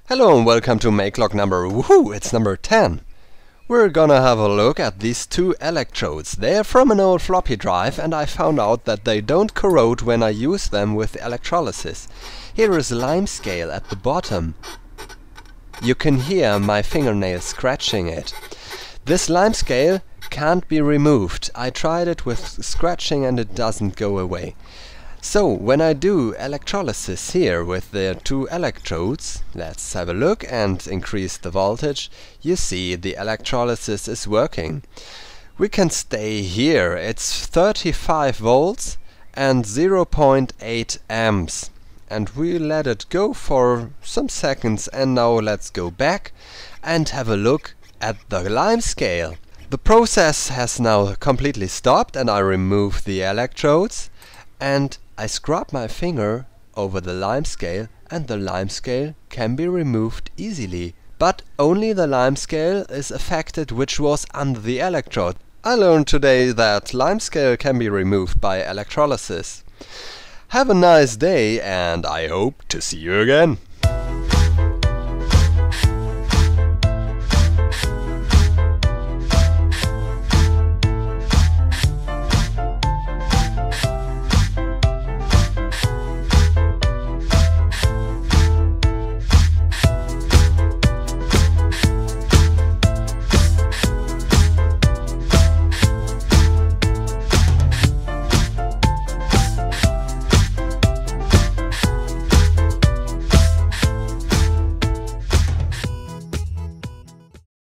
Hello and welcome to MAKElog it's number 10. We're gonna have a look at these two electrodes. They're from an old floppy drive and I found out that they don't corrode when I use them with electrolysis. Here is Limescale at the bottom. You can hear my fingernail scratching it. This Limescale can't be removed. I tried it with scratching and it doesn't go away. So, when I do electrolysis here with the two electrodes, let's have a look and increase the voltage, you see the electrolysis is working. We can stay here, it's 35 volts and 0.8 amps. And we let it go for some seconds, and now let's go back and have a look at the Limescale. The process has now completely stopped and I remove the electrodes and I scrub my finger over the Limescale and the Limescale can be removed easily. But only the Limescale is affected which was under the electrode. I learned today that Limescale can be removed by electrolysis. Have a nice day and I hope to see you again.